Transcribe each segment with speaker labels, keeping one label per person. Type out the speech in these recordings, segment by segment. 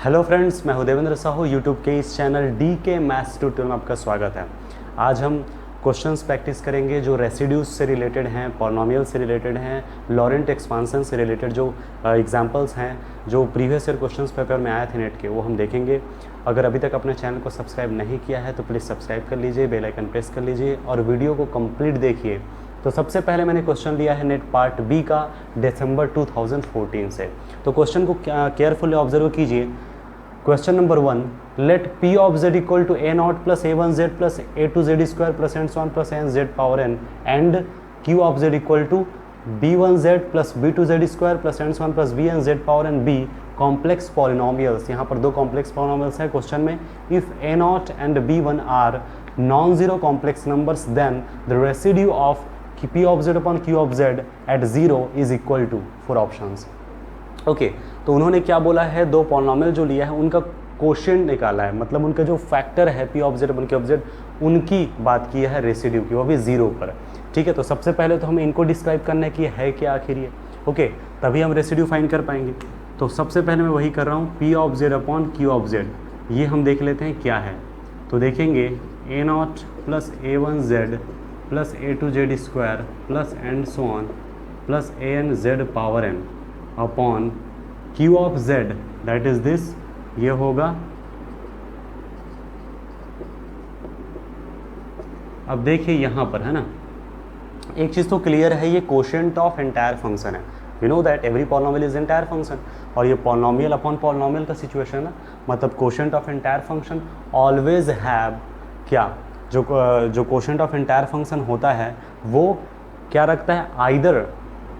Speaker 1: Hello friends, मैं हूं Devendra Sahu. YouTube के इस चैनल डी के मैथ्स ट्यूटोरियल में आपका स्वागत है। आज हम क्वेश्चंस प्रैक्टिस करेंगे जो रेसिड्यूज से रिलेटेड हैं, पॉलिनोमियल से रिलेटेड हैं, लॉरेंट एक्सपांसन से रिलेटेड जो एग्जांपल्स हैं, जो प्रीवियस ईयर क्वेश्चंस पेपर में आए थे नेट के, वो हम देखेंगे। अगर अभी तक अपने चैनल को सब्सक्राइब नहीं किया है तो प्लीज़ सब्सक्राइब कर लीजिए, बेल आइकन प्रेस कर लीजिए और वीडियो को कंप्लीट देखिए। तो सबसे पहले मैंने क्वेश्चन लिया है नेट पार्ट बी का दिसंबर 2014 से। तो क्वेश्चन को केयरफुली ऑब्जर्व कीजिए। Question number 1, let p of z equal to a not plus a1z plus a2z square plus and so on plus n z power n and q of z equal to b1z plus b2z square plus and so on plus bnz power n b complex polynomials. यहाँ पर दो complex polynomials है question में। If a not and b1 are non zero complex numbers then the residue of p of z upon q of z at 0 is equal to 4 options. Okay, तो उन्होंने क्या बोला है, दो पॉलिनोमियल जो लिया है उनका कोशेंट निकाला है, मतलब उनका जो फैक्टर है p of z upon q of z, उनकी बात की है रेसिड्यू की, वो भी 0 पर। ठीक है, तो सबसे पहले तो हमें इनको डिस्क्राइब करना है कि है क्या आखिर ये। ओके, तभी हम रेसिड्यू फाइंड कर पाएंगे। तो सबसे पहले मैं वही कर रहा हूँ, p of z upon q of z, ये हम देख लेते हैं क्या है। तो देखेंगे a not plus a1z plus a2z square plus and so on plus an z power n upon q of z that is this, ये होगा। अब देखिए यहाँ पर है ना, एक चीज़ तो क्लियर है, ये कोशेंट ऑफ एंटायर फंक्शन है। You know that every polynomial is entire function, और ये पॉलिनोमियल अपॉन पॉलिनोमियल का सिचुएशन है, मतलब quotient of entire function always have क्या, जो कोशेंट ऑफ एंटायर फंक्शन होता है वो क्या रखता है, आइदर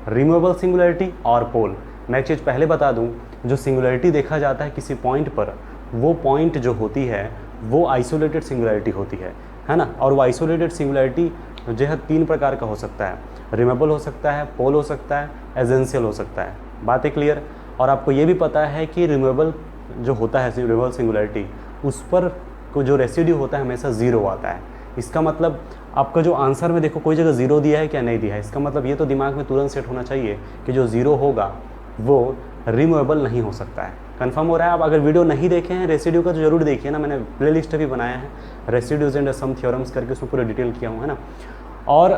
Speaker 1: रिमूवेबल सिंगुलरिटी और पोल। मैं एक चीज़ पहले बता दूं, जो सिंगुलरिटी देखा जाता है किसी पॉइंट पर, वो पॉइंट जो होती है वो आइसोलेटेड सिंगुलरिटी होती है ना। और वो आइसोलेटेड सिंगुलरिटी जो है 3 प्रकार का हो सकता है, रिमूवेबल हो सकता है, पोल हो सकता है, एजेंशियल हो सकता है। बात है क्लियर। और आपको ये भी पता है कि रिमूवेबल जो होता है, रिमूवेबल सिंगुलरिटी, उस पर को जो रेसिड्यू होता है हमेशा 0 आता है। इसका मतलब आपका जो आंसर में देखो कोई जगह 0 दिया है क्या, नहीं दिया है। इसका मतलब ये तो दिमाग में तुरंत सेट होना चाहिए कि जो 0 होगा वो रिमूवेबल नहीं हो सकता है। कंफर्म हो रहा है। आप अगर वीडियो नहीं देखे हैं रेसिड्यू का तो जरूर देखिए ना, मैंने प्लेलिस्ट भी बनाया है रेसिड्यूज एंड सम थ्योरम्स करके, उसमें पूरा डिटेल किया हुआ है ना। और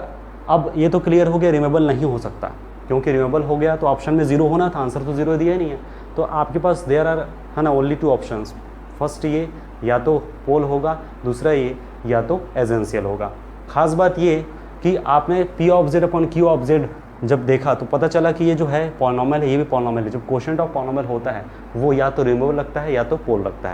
Speaker 1: अब ये तो क्लियर हो गया रिमूवेबल नहीं हो सकता, क्योंकि रिमूवेबल हो गया तो ऑप्शन में 0 होना था, आंसर तो 0 दिया ही नहीं है। तो आपके पास देयर आर है ना ओनली 2 ऑप्शंस। फर्स्ट ये या तो पोल होगा, दूसरा ये या तो एजेंशियल होगा। खास बात ये कि आपने p of z upon q of z जब देखा तो पता चला कि ये जो है पॉलिनोमियल है, ये भी पॉलिनोमियल है। जब कोशेंट ऑफ पॉलिनोमियल होता है वो या तो रिमूवेबल लगता है या तो पोल लगता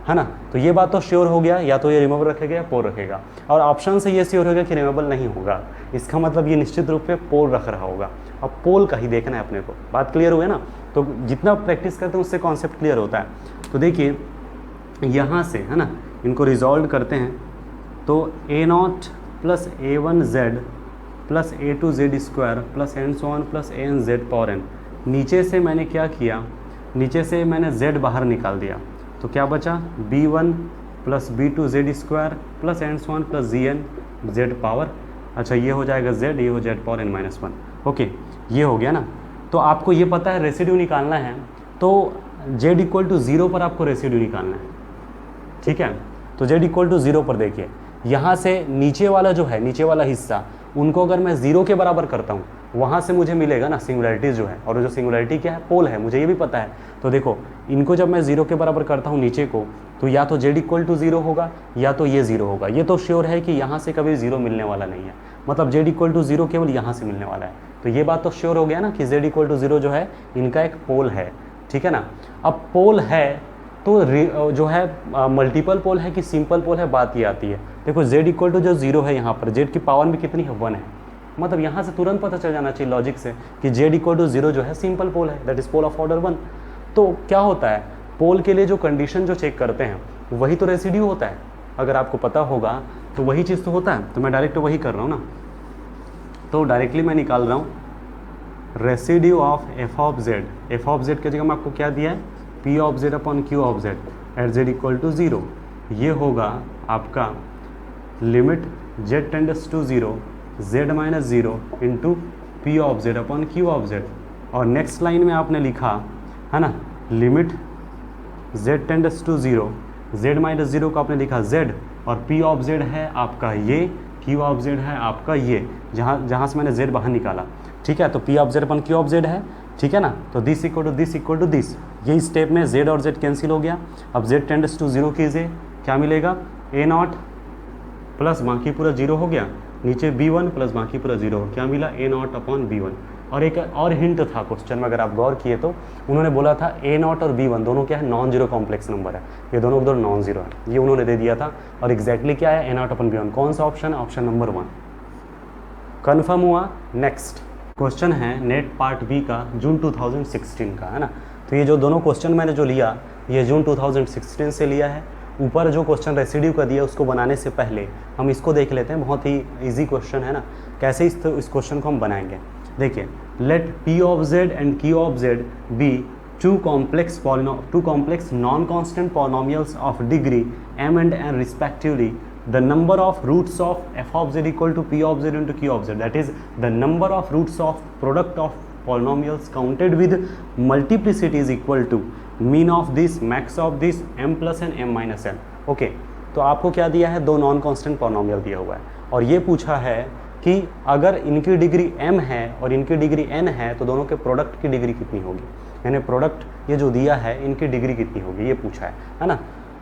Speaker 1: है ना। तो ये बात तो श्योर हो गया, या तो ये रिमूवेबल रखेगा या पोल रखेगा। और ऑप्शन से ये श्योर होगा कि रिमूवेबल नहीं होगा, इसका मतलब ये निश्चित रूप से पोल रख रहा होगा। अब पोल का ही देखना है अपने को। बात क्लियर हुई ना। तो जितना प्रैक्टिस करते हैं उससे कॉन्सेप्ट क्लियर होता है। तो देखिए यहाँ से है ना, इनको रिजॉल्व करते हैं तो a not plus a1z plus a2z square plus and so on plus an z power n। नीचे से मैंने क्या किया, नीचे से मैंने z बाहर निकाल दिया, तो क्या बचा b1 plus b2z square plus and so on plus gn z power, अच्छा ये हो जाएगा z, ये हो z पावर n-1। ओके, ये हो गया ना। तो आपको ये पता है रेसिड्यू निकालना है, तो z इक्वल टू 0 पर आपको रेसिड्यू निकालना है। ठीक है, तो z इक्वल टू 0 पर देखिए, यहाँ से नीचे वाला जो है, नीचे वाला हिस्सा, उनको अगर मैं 0 के बराबर करता हूँ, वहाँ से मुझे मिलेगा ना सिंगुलरिटीज़ जो है, और जो सिंगुलरिटी क्या है, पोल है, मुझे ये भी पता है। तो देखो इनको जब मैं 0 के बराबर करता हूँ नीचे को, तो या तो z इक्वल टू 0 होगा या तो ये 0 होगा। ये तो श्योर है कि यहाँ से कभी 0 मिलने वाला नहीं है, मतलब z इक्वल टू 0 केवल यहाँ से मिलने वाला है। तो ये बात तो श्योर हो गया ना कि z इक्वल टू 0 जो है इनका एक पोल है। ठीक है ना। अब पोल है तो जो है मल्टीपल पोल है कि सिंपल पोल है, बात ये आती है। देखो z इक्वल टू जो 0 है, यहाँ पर z की पावर में कितनी है, 1 है, मतलब यहाँ से तुरंत पता चल जाना चाहिए लॉजिक से कि z इक्वल टू 0 जो है सिंपल पोल है, that is pole of order 1। तो क्या होता है, पोल के लिए जो कंडीशन जो चेक करते हैं वही तो रेसिड्यू होता है। अगर आपको पता होगा तो वही चीज़ तो होता है। तो मैं डायरेक्ट वही कर रहा हूँ ना, तो डायरेक्टली मैं निकाल रहा हूँ residue of f of z। f of z की जगह में आपको क्या दिया है, p of z upon q of z at z equal to 0। ये होगा आपका limit z tends to 0 z minus 0 into p of z upon q of z। और नेक्स्ट लाइन में आपने लिखा है ना, limit z tends to 0, z minus 0 को आपने लिखा z, और p ऑफ z है आपका ये, q ऑफ z है आपका ये, जहाँ से मैंने z बाहर निकाला, ठीक है। तो p of z upon q of z है, ठीक है ना। तो this equal to this equal to this, ये स्टेप में z और z कैंसिल हो गया। अब z टेंड्स टू 0 कीजिए, क्या मिलेगा, a0 प्लस बाकी पूरा 0 हो गया, नीचे b1 प्लस बाकी पूरा 0 हो, क्या मिला, a0 अपॉन b1। और एक और हिंट था क्वेश्चन में, अगर आप गौर किए तो उन्होंने बोला था a0 और b1 दोनों क्या है, नॉन जीरो कॉम्प्लेक्स नंबर है, ये दोनों उधर नॉन जीरो है, ये उन्होंने दे दिया था। और एग्जैक्टली क्या है, a0 अपन b1, कौन सा ऑप्शन है, ऑप्शन नंबर 1 कन्फर्म हुआ। नेक्स्ट क्वेश्चन है नेट पार्ट बी का, जून 2016 का, है ना। तो ये जो दोनों क्वेश्चन मैंने जो लिया, ये जून 2016 से लिया है। ऊपर जो क्वेश्चन रेसिड्यू का दिया उसको बनाने से पहले हम इसको देख लेते हैं, बहुत ही इजी क्वेश्चन है ना, कैसे इस क्वेश्चन को हम बनाएंगे। देखिए, let p of z and q of z be two complex non constant polynomials of degree m and n respectively, the number of roots of f of z equal to p of z into q of z, that is the number of roots of product of polynomials counted with multiplicity is equal to mean of this, max of this, m plus n, m minus n। Okay, तो आपको क्या दिया है, दो non constant polynomial दिया हुआ है, और ये पूछा है कि अगर इनकी डिग्री m है और इनकी डिग्री n है तो दोनों के प्रोडक्ट की डिग्री कितनी होगी, यानी प्रोडक्ट ये जो दिया है इनकी डिग्री कितनी होगी, ये पूछा है ना।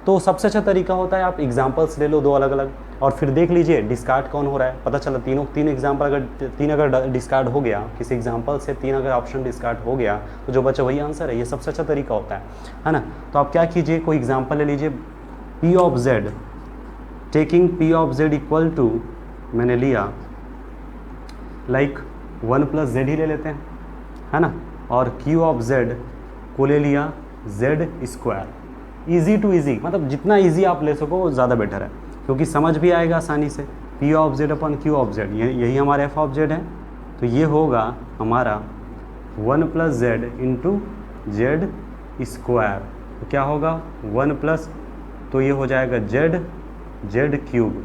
Speaker 1: तो सबसे अच्छा तरीका होता है आप एग्जांपल्स ले लो दो अलग अलग, और फिर देख लीजिए डिस्कार्ड कौन हो रहा है, पता चला तीन एग्जांपल अगर डिस्कार्ड हो गया, किसी एग्जांपल से 3 अगर ऑप्शन डिस्कार्ड हो गया तो जो बचा वही आंसर है, ये सबसे अच्छा तरीका होता है ना। तो आप क्या कीजिए, कोई एग्जांपल ले लीजिए, p of z, taking p of z equal to, मैंने लिया लाइक 1 प्लस z ही ले लेते हैं, है ना, और q ऑफ z को ले लिया z square. Easy to easy, मतलब जितना ईजी आप ले सको वो ज़्यादा बेटर है, क्योंकि समझ भी आएगा आसानी से। p of z upon q of z, यही हमारा f ऑफ z है, तो ये होगा हमारा 1 plus z into Z square, तो क्या होगा 1 प्लस, तो ये हो जाएगा z क्यूब।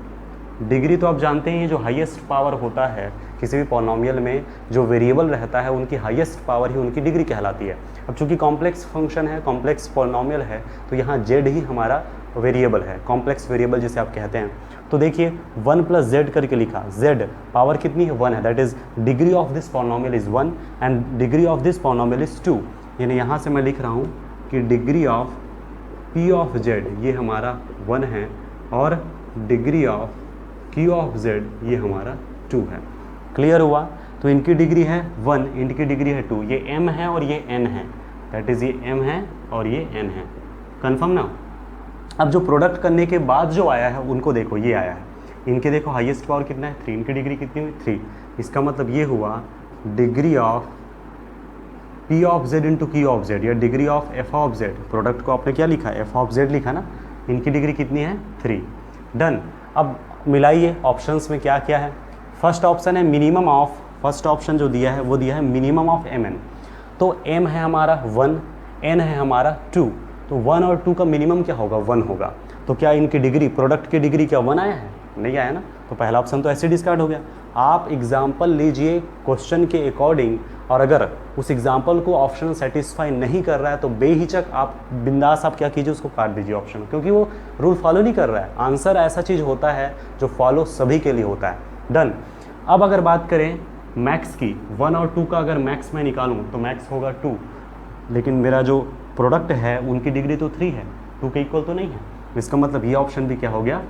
Speaker 1: डिग्री तो आप जानते हैं, जो हाईएस्ट पावर होता है किसी भी पॉलिनोमियल में, जो वेरिएबल रहता है उनकी हाईएस्ट पावर ही उनकी डिग्री कहलाती है। अब चूंकि कॉम्प्लेक्स फंक्शन है, कॉम्प्लेक्स पॉलिनोमियल है, तो यहाँ z ही हमारा वेरिएबल है, कॉम्प्लेक्स वेरिएबल जिसे आप कहते हैं। तो देखिए 1 प्लस z करके लिखा, z पावर कितनी है, 1 है, that is degree of this polynomial is 1 and degree of this polynomial is 2। यानी यहाँ से मैं लिख रहा हूँ कि degree of p of z ये हमारा 1 है और degree of q of z ये हमारा 2 है। क्लियर हुआ। तो इनकी डिग्री है 1, इनकी डिग्री है 2, ये m है और ये n है, दैट इज़ ये m है और ये n है। कन्फर्म ना। अब जो प्रोडक्ट करने के बाद जो आया है उनको देखो, ये आया है, इनके देखो हाईएस्ट पावर कितना है 3, इनकी डिग्री कितनी हुई 3। इसका मतलब ये हुआ degree of p of z into q of z या degree of f of z, product को आपने क्या लिखा, f ऑफ z लिखा ना, इनकी डिग्री कितनी है 3। डन। अब मिलाइए ऑप्शंस में क्या क्या है। फर्स्ट ऑप्शन है मिनिमम ऑफ, फर्स्ट ऑप्शन जो दिया है वो दिया है मिनिमम ऑफ mn, तो m है हमारा 1, n है हमारा 2, तो 1 और 2 का मिनिमम क्या होगा 1 होगा। तो क्या इनकी डिग्री, प्रोडक्ट की डिग्री क्या 1 आया है, नहीं आया ना, तो पहला ऑप्शन तो ऐसे डिस्कार्ड हो गया। आप एग्जाम्पल लीजिए क्वेश्चन के अकॉर्डिंग, और अगर उस एग्जाम्पल को ऑप्शन सेटिस्फाई नहीं कर रहा है तो बेहिचक आप बिंदास आप क्या कीजिए, उसको काट दीजिए ऑप्शन, क्योंकि वो रूल फॉलो नहीं कर रहा है। आंसर ऐसा चीज़ होता है जो फॉलो सभी के लिए होता है। डन। अब अगर बात करें मैक्स की, 1 और 2 का अगर मैक्स मैं निकालूं तो मैक्स होगा 2, लेकिन मेरा जो प्रोडक्ट है उनकी डिग्री तो 3 है, 2 के इक्वल तो नहीं है, इसका मतलब ये ऑप्शन भी क्या हो गया,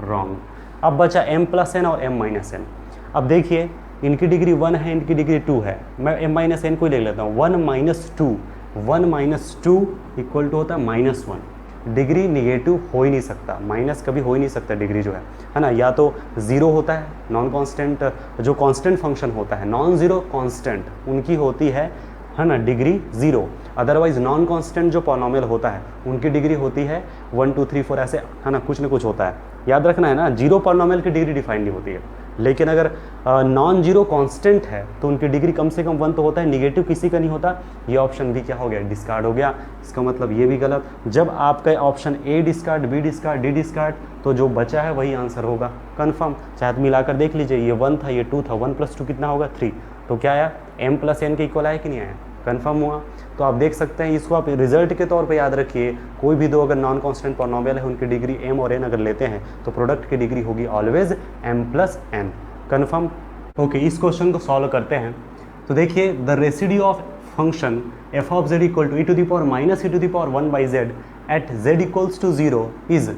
Speaker 1: रॉन्ग। अब बचा m प्लस n और m माइनस n। अब देखिए इनकी डिग्री 1 है, इनकी डिग्री 2 है, मैं m माइनस n को ही ले लेता हूँ। 1 माइनस 2, 1 माइनस 2 इक्वल टू होता है -1। डिग्री निगेटिव हो ही नहीं सकता, माइनस कभी हो ही नहीं सकता डिग्री जो है ना, या तो ज़ीरो होता है, नॉन कांस्टेंट जो कांस्टेंट फंक्शन होता है, नॉन ज़ीरो कांस्टेंट उनकी होती है ना डिग्री 0, अदरवाइज नॉन कांस्टेंट जो पॉलिनोमियल होता है उनकी डिग्री होती है 1 2 3 4 ऐसे, है ना, कुछ ना कुछ होता है, याद रखना है ना। जीरो पॉलिनोमियल की डिग्री डिफाइंड नहीं होती है, लेकिन अगर नॉन जीरो कांस्टेंट है तो उनकी डिग्री कम से कम 1 तो होता है, निगेटिव किसी का नहीं होता। ये ऑप्शन भी क्या हो गया, डिस्कार्ड हो गया। इसका मतलब ये भी गलत। जब आपका option A discard, B discard, D discard, तो जो बचा है वही आंसर होगा, कन्फर्म। चाहे तो मिलाकर देख लीजिए, ये 1 था, ये 2 था, 1 प्लस 2 कितना होगा 3, तो क्या आया m प्लस n के इक्वल आया कि नहीं आया, कन्फर्म हुआ। तो आप देख सकते हैं, इसको आप रिजल्ट के तौर पे याद रखिए, कोई भी दो अगर नॉन कांस्टेंट पॉलिनोमियल है उनकी डिग्री m और n अगर लेते हैं तो प्रोडक्ट की डिग्री होगी ऑलवेज m+n। कन्फर्म। ओके, इस क्वेश्चन को सॉल्व करते हैं। तो देखिए, the residue of function f of z equal to e to the power minus e to the power 1/z at z equals to 0 is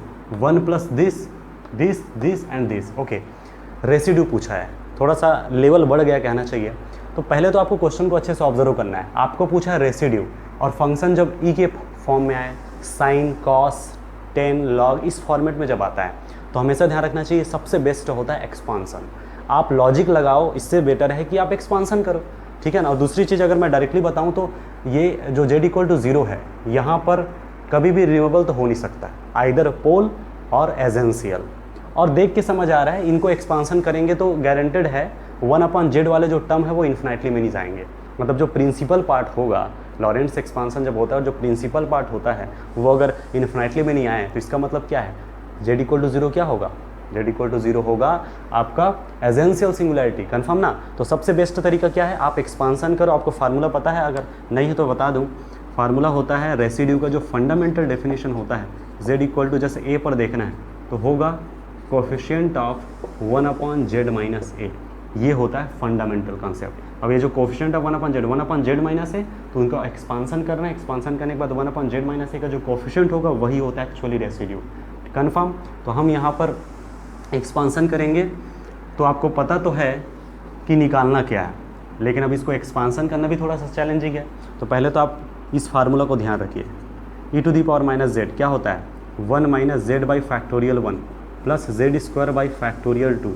Speaker 1: 1 plus this and this. Okay, residue पूछा है, थोड़ा सा level बढ़ गया कहना चाहिए। तो पहले तो आपको क्वेश्चन को अच्छे से ऑब्जर्व करना है। आपको पूछा है रेसिड्यू, और फंक्शन जब ई के फॉर्म में आए, साइन, कॉस, टेन, लॉग, इस फॉर्मेट में जब आता है तो हमेशा ध्यान रखना चाहिए सबसे बेस्ट होता है एक्सपांसन। आप लॉजिक लगाओ, इससे बेटर है कि आप एक्सपांसन करो, ठीक है ना। और दूसरी चीज़ अगर मैं डायरेक्टली बताऊँ तो ये जो z इक्वल टू 0 है, यहाँ पर कभी भी रिमूवेबल तो हो नहीं सकता, आइदर पोल और एजेंशियल। और देख के समझ आ रहा है, इनको एक्सपांसन करेंगे तो गारंटेड है 1/z वाले जो टर्म है वो इन्फिनाइटली में नहीं जाएंगे। मतलब जो प्रिंसिपल पार्ट होगा, लॉरेंट्स एक्सपांसन जब होता है और जो प्रिंसिपल पार्ट होता है वो अगर इन्फिनाइटली में नहीं आए तो इसका मतलब क्या है, z इक्वल टू 0 क्या होगा, z इक्वल टू 0 होगा आपका एजेंशियल सिंगुलैरिटी। कन्फर्म ना। तो सबसे बेस्ट तरीका क्या है, आप एक्सपांसन करो। आपको फार्मूला पता है, अगर नहीं है तो बता दूँ। फार्मूला होता है रेसिड्यू का, जो फंडामेंटल डेफिनेशन होता है, z इक्वल टू, जैसे a पर देखना है तो होगा coefficient of 1/z minus a। ये होता है फंडामेंटल कॉन्सेप्ट। अब ये जो coefficient of 1/z minus a, तो उनका एक्सपांसन करना है। एक्सपांसन करने के बाद 1/z माइनस a का जो कोफिशिएंट होगा वही होता है एक्चुअली रेसिड्यू। कन्फर्म। तो हम यहाँ पर एक्सपांसन करेंगे तो आपको पता तो है कि निकालना क्या है, लेकिन अब इसको एक्सपांसन करना भी थोड़ा सा चैलेंजिंग है। तो पहले तो आप इस फार्मूला को ध्यान रखिए, e to the power minus z क्या होता है, 1 minus z by factorial 1 plus z square by factorial 2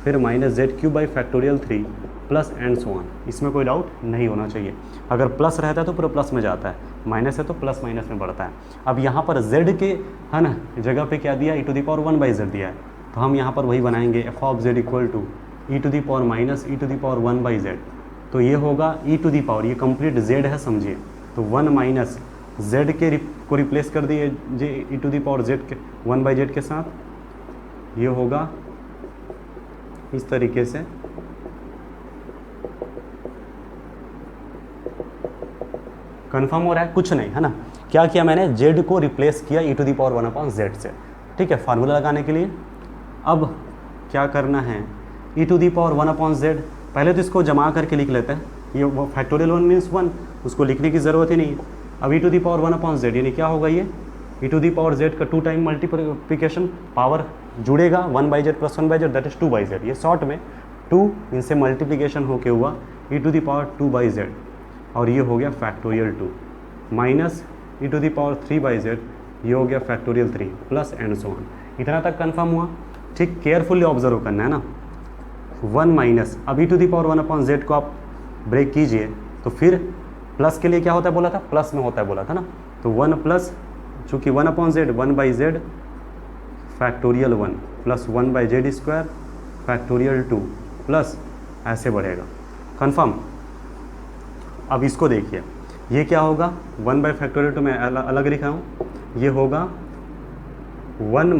Speaker 1: फिर minus z cube by factorial 3 plus and so on. इसमें कोई डाउट नहीं होना चाहिए। अगर प्लस रहता है तो पूरा प्लस में जाता है, माइनस है तो प्लस माइनस में बढ़ता है। अब यहाँ पर z के है ना जगह पे क्या दिया, e to the power 1/z दिया है, तो हम यहाँ पर वही बनाएंगे, f of z equal to e to the power minus e to the power 1/z। तो ये होगा e टू दी पावर, ये कंप्लीट z है समझिए, तो 1 माइनस z को रिप्लेस कर दिए e to the power z के 1/z के साथ, ये होगा इस तरीके से। कंफर्म हो रहा है, कुछ नहीं है ना। क्या किया मैंने, z को रिप्लेस किया e to the power 1/z से, ठीक है, फार्मूला लगाने के लिए। अब क्या करना है, e to the power 1/z, पहले तो इसको जमा करके लिख लेते हैं। ये फैक्टोरियल 1 मीन्स 1, उसको लिखने की ज़रूरत ही नहीं है। अब e to the power 1/z यानी क्या होगा, ये e to the power z का 2 टाइम मल्टीप्लिकेशन, पावर जुड़ेगा 1/z plus 1/z that is 2/z। ये शॉर्ट में 2 इनसे मल्टीप्लिकेशन होके हुआ e to the power 2/z, और ये हो गया factorial 2 minus e to the power 3/z, ये हो गया factorial 3 plus and so on. इतना तक कंफर्म हुआ, ठीक। केयरफुली ऑब्जर्व करना है ना। 1 माइनस, अब e to the power 1/z को आप ब्रेक कीजिए तो फिर प्लस के लिए क्या होता है बोला था, प्लस में होता है बोला था ना। तो 1 प्लस, चूँकि 1/z 1/z factorial 1 plus 1/z square factorial 2 plus ऐसे बढ़ेगा। कन्फर्म। अब इसको देखिए, ये क्या होगा, 1 बाई फैक्टोरियल 2 मैं अलग लिखा हूँ, ये होगा 1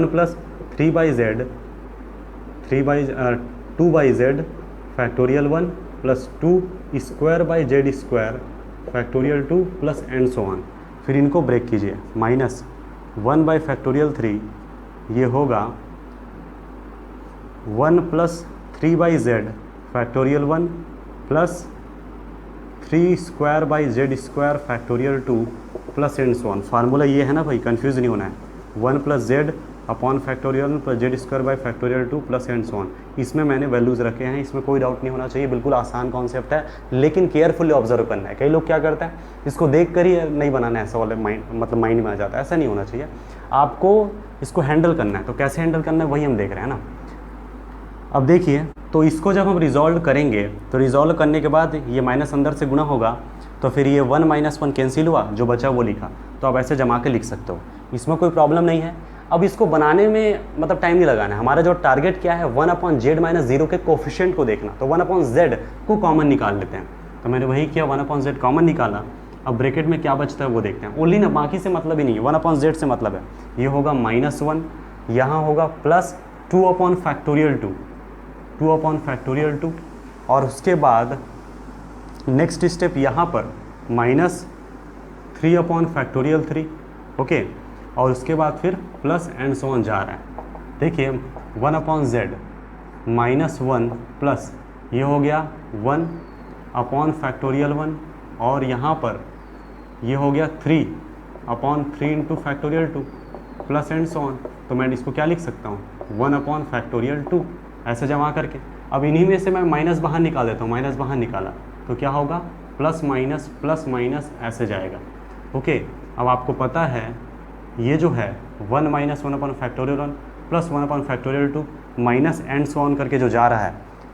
Speaker 1: plus 3/z 2/z factorial 1 plus 2 square by z square factorial 2 plus and so on. फिर इनको ब्रेक कीजिए, माइनस 1 बाई फैक्टोरियल 3, ये होगा 1 plus 3/z factorial 1 plus 3 square by z square factorial 2 plus and so on. Formula ये है ना भाई, confuse नहीं होना है। 1 plus z upon factorial plus z square by factorial 2 plus and so on. इसमें मैंने वैल्यूज़ रखे हैं, इसमें कोई डाउट नहीं होना चाहिए, बिल्कुल आसान कॉन्सेप्ट है, लेकिन केयरफुली ऑब्जर्व करना है। कई लोग क्या करते हैं, इसको देख कर ही नहीं बनाना है, ऐसा वाले माइंड में आ जाता है, ऐसा नहीं होना चाहिए। आपको इसको हैंडल करना है, तो कैसे हैंडल करना है वही हम देख रहे हैं ना। अब देखिए, तो इसको जब हम रिजॉल्व करेंगे तो रिजॉल्व करने के बाद ये माइनस अंदर से गुना होगा, तो फिर ये 1 माइनस 1 कैंसिल हुआ, जो बचा वो लिखा, तो आप ऐसे जमा के लिख सकते हो, इसमें कोई प्रॉब्लम नहीं है। अब इसको बनाने में मतलब टाइम नहीं लगाना है। हमारा जो टारगेट क्या है, 1/z माइनस 0 के कोफिशिएंट को देखना, तो 1/z को कॉमन निकाल लेते हैं। तो मैंने वही किया, 1/z कॉमन निकाला। अब ब्रैकेट में क्या बचता है वो देखते हैं। ओनली ना, बाकी से मतलब ही नहीं है, 1/z से मतलब है। ये होगा -1, यहाँ होगा प्लस 2/फैक्टोरियल 2, 2/फैक्टोरियल 2, और उसके बाद नेक्स्ट स्टेप यहाँ पर -3/3 ओके, और उसके बाद फिर प्लस एंड सो ऑन जा रहा है। देखिए 1/z -1 प्लस ये हो गया 1/1 और यहाँ पर ये हो गया 3/3 × (2) प्लस एंड सो ऑन। तो मैं इसको क्या लिख सकता हूँ 1/(2) ऐसे जमा करके। अब इन्हीं में से मैं माइनस बाहर निकाल देता हूँ, माइनस बाहर निकाला तो क्या होगा प्लस माइनस ऐसे जाएगा। ओके, अब आपको पता है ये जो है 1 - 1/(1) plus 1/(2) minus and so on करके जो जा रहा है,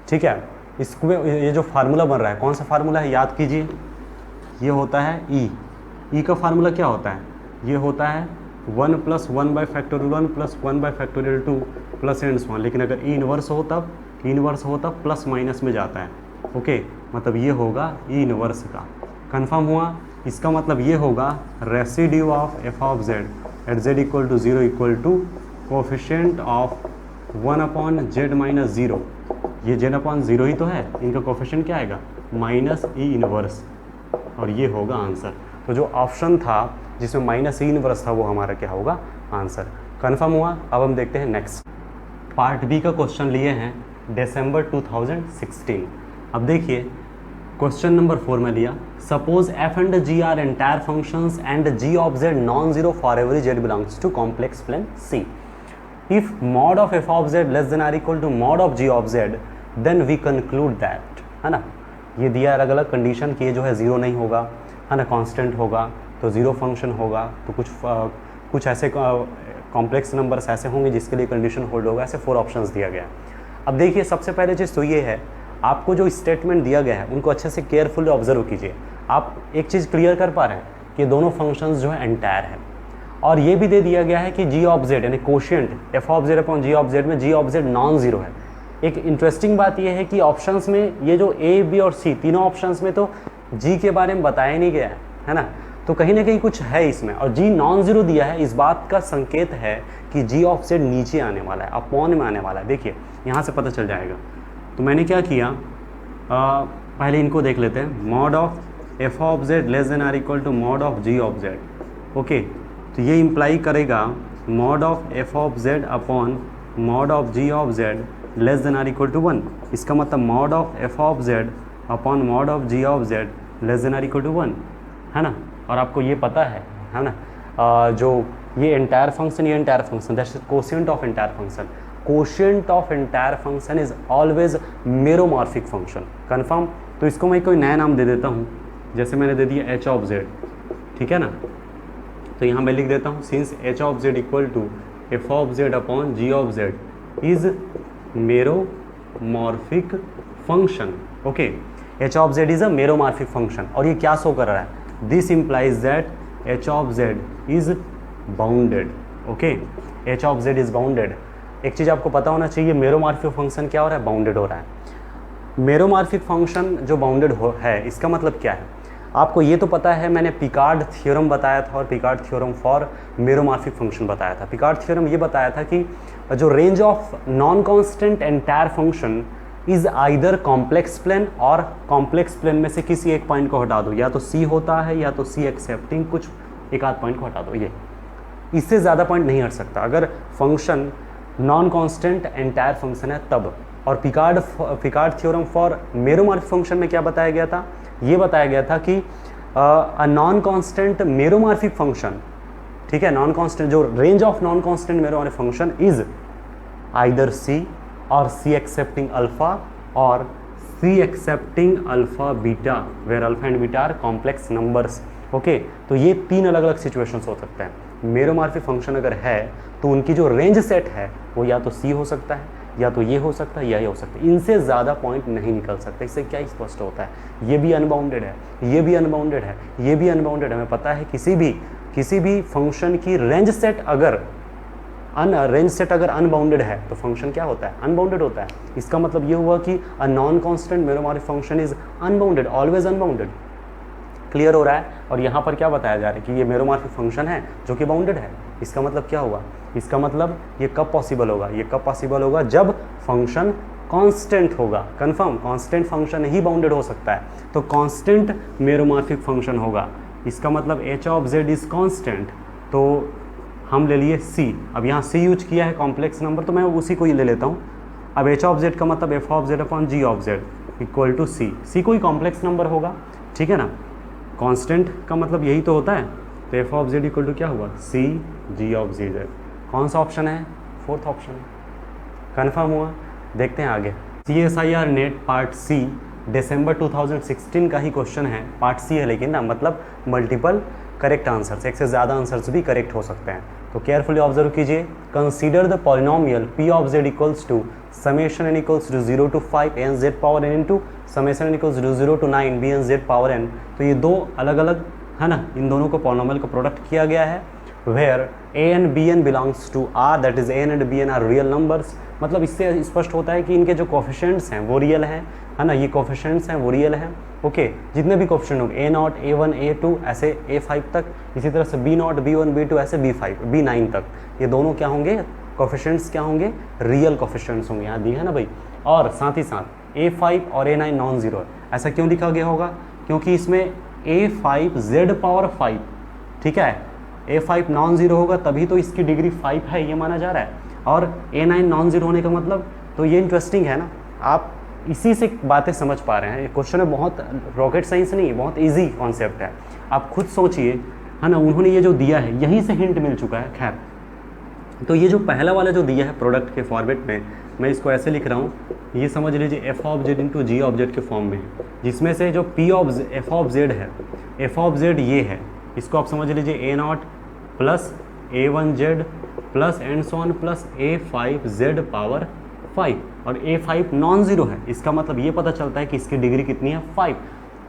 Speaker 1: ठीक है। इसको ये जो फार्मूला बन रहा है, कौन सा फार्मूला है याद कीजिए, ये होता है ई का फार्मूला क्या होता है, ये होता है 1 + 1/(1) plus 1/(2) plus and so on. लेकिन अगर ई इनवर्स हो तब प्लस माइनस में जाता है। ओके, मतलब ये होगा ई इनवर्स का। कंफर्म हुआ? इसका मतलब ये होगा residue of f(z) at z = 0 = coefficient of 1/z - 0। ये z/0 ही तो है, इनका कोफिशिएंट क्या आएगा माइनस ई इनवर्स, और ये होगा आंसर। तो जो ऑप्शन था जिसमें माइनस ई इनवर्स था वो हमारा क्या होगा आंसर। कंफर्म हुआ? अब हम देखते हैं नेक्स्ट पार्ट बी का क्वेश्चन लिए हैं दिसंबर 2016। अब देखिए क्वेश्चन नंबर 4 में लिया, suppose f and g are entire functions and g of z non zero for every z belongs to complex plane C। If mod of f of z less than or equal to mod of g of z then we conclude that, है ना। ये दिया अलग अलग condition कि ये जो है ज़ीरो नहीं होगा, है ना, कांस्टेंट होगा तो ज़ीरो फंक्शन होगा, तो कुछ ऐसे कॉम्प्लेक्स नंबर्स ऐसे होंगे जिसके लिए कंडीशन होल्ड होगा। ऐसे 4 ऑप्शंस दिया गया है। अब देखिए सबसे पहले चीज़ तो ये है, आपको जो स्टेटमेंट दिया गया है उनको अच्छे से केयरफुली ऑब्जर्व कीजिए। आप एक चीज़ क्लियर कर पा रहे हैं कि दोनों फंक्शंस जो है एंटायर है, और ये भी दे दिया गया है कि g ऑफ z यानी quotient f of z upon g of z में g of z non zero है। एक इंटरेस्टिंग बात यह है कि ऑप्शंस में ये जो a, b और c तीनों ऑप्शंस में तो g के बारे में बताया नहीं गया है ना, तो कहीं ना कहीं कुछ है इसमें। और g नॉन जीरो दिया है, इस बात का संकेत है कि g ऑफ z नीचे आने वाला है, अपॉन में आने वाला है। देखिए यहाँ से पता चल जाएगा। तो मैंने क्या किया, पहले इनको देख लेते हैं। Mod of f of z less than or equal to mod of g of z। Okay, तो ये इम्प्लाई करेगा mod of f of z upon mod of g of z less than or equal to 1। इसका मतलब mod of f of z upon mod of g of z less than or equal to 1, है ना। और आपको ये पता है ना, जो ये एंटायर फंक्शन, ये entire function that's quotient of entire function. Quotient of entire function is always meromorphic function. Confirm? तो इसको मैं कोई नया नाम दे देता हूँ, जैसे मैंने दे दिया h ऑफ z, ठीक है ना। तो यहाँ मैं लिख देता हूँ since h of z equal to f of z upon g of z is meromorphic function. Okay, h of z is a meromorphic function. और ये क्या शो कर रहा है, this implies that h of z is bounded. Okay, h of z is bounded. एक चीज़ आपको पता होना चाहिए, मेरोमॉर्फिक फंक्शन क्या हो रहा है, बाउंडेड हो रहा है। मेरोमॉर्फिक फंक्शन जो बाउंडेड है इसका मतलब क्या है, आपको ये तो पता है, मैंने पिकार्ड थ्योरम बताया था और Picard theorem for meromorphic function बताया था। पिकार्ड थ्योरम ये बताया था कि जो range of non constant entire function is either complex plane और कॉम्प्लेक्स प्लेन में से किसी एक पॉइंट को हटा दो, या तो C होता है या तो C एक्सेप्टिंग कुछ एक आध पॉइंट को हटा दो, ये इससे ज़्यादा पॉइंट नहीं हट सकता अगर function non constant entire function है तब। और Picard theorem for meromorphic function में क्या बताया गया था, ये बताया गया था कि a non constant meromorphic function, ठीक है, नॉन कांस्टेंट जो range of non constant meromorphic function is either C or C excepting alpha or C excepting alpha beta, where alpha and beta are complex numbers. Okay, तो ये 3 अलग अलग situations हो सकते हैं। मेरोमॉर्फिक फंक्शन अगर है तो उनकी जो रेंज सेट है वो या तो C हो सकता है, या तो ये हो सकता है, या ये हो सकता है। इनसे ज़्यादा पॉइंट नहीं निकल सकते। इससे क्या स्पष्ट होता है, ये भी अनबाउंडेड है, ये भी अनबाउंडेड है, ये भी अनबाउंडेड है। हमें पता है किसी भी फंक्शन की रेंज सेट अगर अनबाउंडेड है तो फंक्शन क्या होता है, अनबाउंडेड होता है। इसका मतलब ये हुआ कि a non constant meromorphic function is unbounded, always unbounded. Clear हो रहा है? और यहाँ पर क्या बताया जा रहा है कि ये मेरोमॉर्फिक फंक्शन है जो कि बाउंडेड है। इसका मतलब क्या हुआ, इसका मतलब ये कब पॉसिबल होगा, ये कब पॉसिबल होगा जब फंक्शन कांस्टेंट होगा, कंफर्म, कांस्टेंट फंक्शन ही बाउंडेड हो सकता है, तो कांस्टेंट मेरोमॉर्फिक फंक्शन होगा। इसका मतलब H of Z is constant, तो हम ले लिए सी। अब यहाँ सी यूज किया है कॉम्प्लेक्स नंबर, तो मैं उसी को ही ले लेता हूँ। अब एच ऑफ जेड का मतलब F of Z upon G of Z equal to C. C कोई कॉम्प्लेक्स नंबर होगा, ठीक है ना, कांस्टेंट का मतलब यही तो होता है। तो F of Z equal to क्या हुआ, सी जी ऑफ जी जेड। कौन सा ऑप्शन है, फोर्थ ऑप्शन है, कन्फर्म हुआ। देखते हैं आगे, CSIR नेट पार्ट सी दिसंबर 2016 का ही क्वेश्चन है, पार्ट सी है लेकिन ना, मतलब मल्टीपल करेक्ट आंसर्स, एक से ज़्यादा आंसर्स भी करेक्ट हो सकते हैं। तो केयरफुली ऑब्जर्व कीजिए। Consider the polynomial p of z equals to summation n equals to 0 to 5 n z power n into summation n equals to 0 to 9 b n z power n। तो ये दो अलग अलग है ना, इन दोनों को पॉलिनोमियल का प्रोडक्ट किया गया है। Where a and b n belongs to r, that is a n and b n are real numbers. मतलब इससे स्पष्ट होता है कि इनके जो कोफिशिएंट्स हैं वो रियल हैं, है ना, ये कोफिशिएंट्स हैं वो रियल हैं। ओके, जितने भी कोफिशिएंट होंगे a0, a1, a2 ऐसे a5 तक, इसी तरह से b0, b1, b2 ऐसे b5, b9 तक, ये दोनों क्या होंगे, कोफिशिएंट्स क्या होंगे, रियल कोफिशिएंट्स होंगे, यहाँ दिया है ना भाई। और साथ ही साथ a5 और a9 नॉन जीरो है। ऐसा क्यों लिखा गया होगा, क्योंकि इसमें a5 z पावर 5, ठीक है, a5 नॉन जीरो होगा तभी तो इसकी डिग्री 5 है, ये माना जा रहा है। और a9 नॉन जीरो होने का मतलब, तो ये इंटरेस्टिंग है ना, आप इसी से बातें समझ पा रहे हैं। ये क्वेश्चन में बहुत रॉकेट साइंस नहीं, बहुत इजी कॉन्सेप्ट है, आप खुद सोचिए, है ना। उन्होंने ये जो दिया है यहीं से हिंट मिल चुका है। खैर, तो ये जो पहला वाला जो दिया है प्रोडक्ट के फॉर्मेट में, मैं इसको ऐसे लिख रहा हूँ, ये समझ लीजिए F of Z into G of Z के फॉर्म में है, जिसमें से जो P of F of Z है, एफ ऑफ जेड ये है, इसको आप समझ लीजिए a0 plus a1z plus and so on plus a5z power 5, और a5 नॉन जीरो है, इसका मतलब ये पता चलता है कि इसकी डिग्री कितनी है, 5,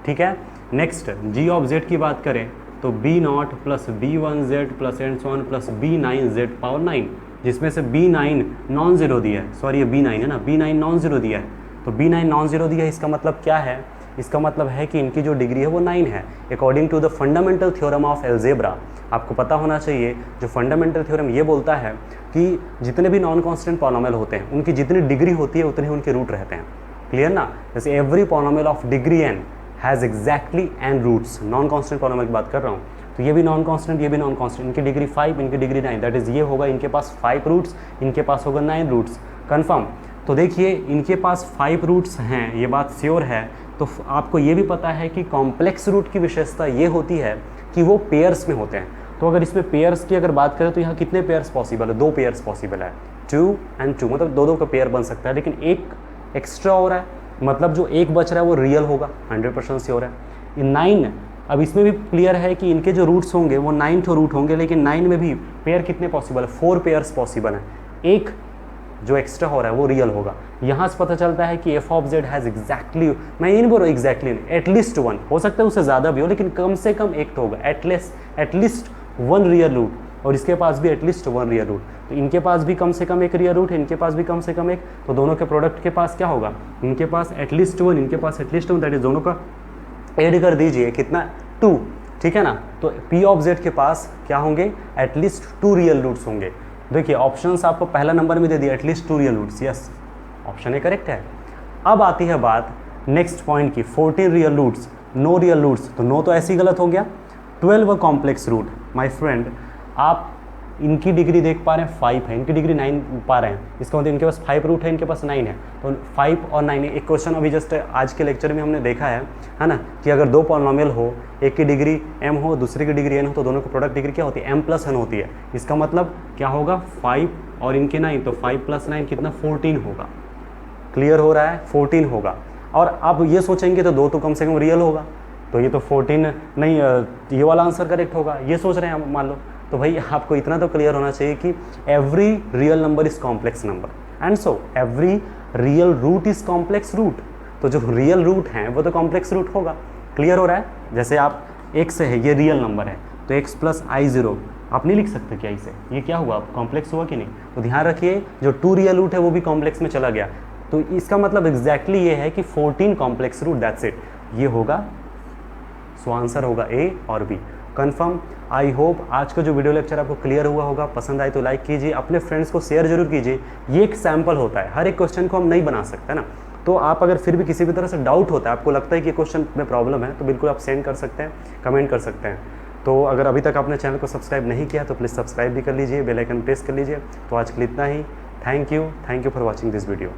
Speaker 1: ठीक है। नेक्स्ट g ऑफ z की बात करें तो b0 plus b1z plus and so on plus b9z power 9, जिसमें से b9 नॉन जीरो दिया है, सॉरी ये b9 है ना, b9 नॉन जीरो दिया है, तो b9 नॉन जीरो दिया है, इसका मतलब क्या है, इसका मतलब है कि इनकी जो डिग्री है वो 9 है, according to the fundamental theorem of algebra. आपको पता होना चाहिए, जो फंडामेंटल थ्योरम ये बोलता है कि जितने भी नॉन कांस्टेंट पॉलिनोमियल होते हैं उनकी जितनी डिग्री होती है उतने ही उनके रूट रहते हैं, क्लियर ना। जैसे every polynomial of degree n has exactly n roots, non constant polynomial की बात कर रहा हूँ, तो ये भी नॉन कांस्टेंट, ये भी नॉन कांस्टेंट, इनकी डिग्री 5, इनकी डिग्री 9, दैट इज़ ये होगा, इनके पास 5 रूट्स, इनके पास होगा 9 रूट्स, कन्फर्म। तो देखिए इनके पास 5 रूट्स हैं, ये बात श्योर है। तो आपको ये भी पता है कि कॉम्प्लेक्स रूट की विशेषता ये होती है कि वो पेयर्स में होते हैं। तो अगर इसमें पेयर्स की अगर बात करें तो यहाँ कितने पेयर्स पॉसिबल है, 2 पेयर्स पॉसिबल है, 2 and 2, मतलब 2 का पेयर बन सकता है, लेकिन एक एक्स्ट्रा हो रहा है, मतलब जो एक बच रहा है वो रियल होगा, 100% श्योर है। इन 9, अब इसमें भी क्लियर है कि इनके जो रूट्स होंगे वो 9 ठो रूट होंगे, लेकिन 9 में भी पेयर कितने पॉसिबल है, 4 पेयर्स पॉसिबल है, एक जो एक्स्ट्रा हो रहा है वो रियल होगा। यहाँ से पता चलता है कि F of Z has exactly, मैं ये नहीं बोल रहा एग्जैक्टली नहीं, एटलीस्ट 1, हो सकता है उससे ज़्यादा भी हो, लेकिन कम से कम एक तो होगा, एटलीस्ट 1 रियल रूट, और इसके पास भी एटलीस्ट 1 रियल रूट। तो इनके पास भी कम से कम एक रियल रूट है, इनके पास भी कम से कम एक, तो दोनों के प्रोडक्ट के पास क्या होगा, इनके पास एटलीस्ट 1, इनके पास एटलीस्ट 1, दैट इज दोनों का ऐड कर दीजिए कितना, 2, ठीक है ना। तो पी ऑफ जेड के पास क्या होंगे, एटलीस्ट 2 रियल रूट्स होंगे। देखिए ऑप्शंस आपको पहला नंबर में दे दिया, at least 2 real roots, yes, option A correct है। अब आती है बात नेक्स्ट पॉइंट की, 14 real roots, no real roots, तो नो तो ऐसे ही गलत हो गया। 12 कॉम्प्लेक्स रूट, माय फ्रेंड, आप इनकी डिग्री देख पा रहे हैं 5 है, इनकी डिग्री 9 पा रहे हैं, इसका मतलब इनके पास 5 रूट है, इनके पास 9 है, तो 5 और 9, एक क्वेश्चन अभी जस्ट आज के लेक्चर में हमने देखा है ना, कि अगर 2 पॉलिनोमियल हो, एक की डिग्री m हो, दूसरे की डिग्री n हो, तो दोनों की प्रोडक्ट डिग्री क्या होती है, m प्लस n होती है। इसका मतलब क्या होगा, 5 और इनके 9, तो 5 प्लस 9 कितना, 14 होगा, क्लियर हो रहा है, 14 होगा। और आप ये सोचेंगे तो 2 तो कम से कम रियल होगा, तो ये तो 14 नहीं, ये वाला आंसर करेक्ट होगा, ये सोच रहे हैं मान लो। तो भाई आपको इतना तो क्लियर होना चाहिए कि every real number is complex number, and so every real root is complex root, तो जो रियल रूट हैं वो तो कॉम्प्लेक्स रूट होगा, क्लियर हो रहा है। जैसे आप x है, ये रियल नंबर है, तो x प्लस i0 आप नहीं लिख सकते क्या इसे, ये क्या हुआ, कॉम्प्लेक्स हुआ कि नहीं। तो ध्यान रखिए जो 2 रियल रूट है वो भी कॉम्प्लेक्स में चला गया, तो इसका मतलब एग्जैक्टली ये है कि 14 कॉम्प्लेक्स रूट, दैट्स इट, ये होगा। सो आंसर होगा ए और बी। कन्फर्म। आई होप आज का जो वीडियो लेक्चर आपको क्लियर हुआ होगा, पसंद आए तो लाइक कीजिए, अपने फ्रेंड्स को शेयर जरूर कीजिए। ये एक सैम्पल होता है, हर एक क्वेश्चन को हम नहीं बना सकते ना। तो आप अगर फिर भी किसी भी तरह से डाउट होता है, आपको लगता है कि क्वेश्चन में प्रॉब्लम है, तो बिल्कुल आप सेंड कर सकते हैं, कमेंट कर सकते हैं। तो अगर अभी तक आपने चैनल को सब्सक्राइब नहीं किया तो प्लीज़ सब्सक्राइब भी कर लीजिए, बेल आइकन प्रेस कर लीजिए। तो आज के लिए इतना ही। Thank you for watching this video.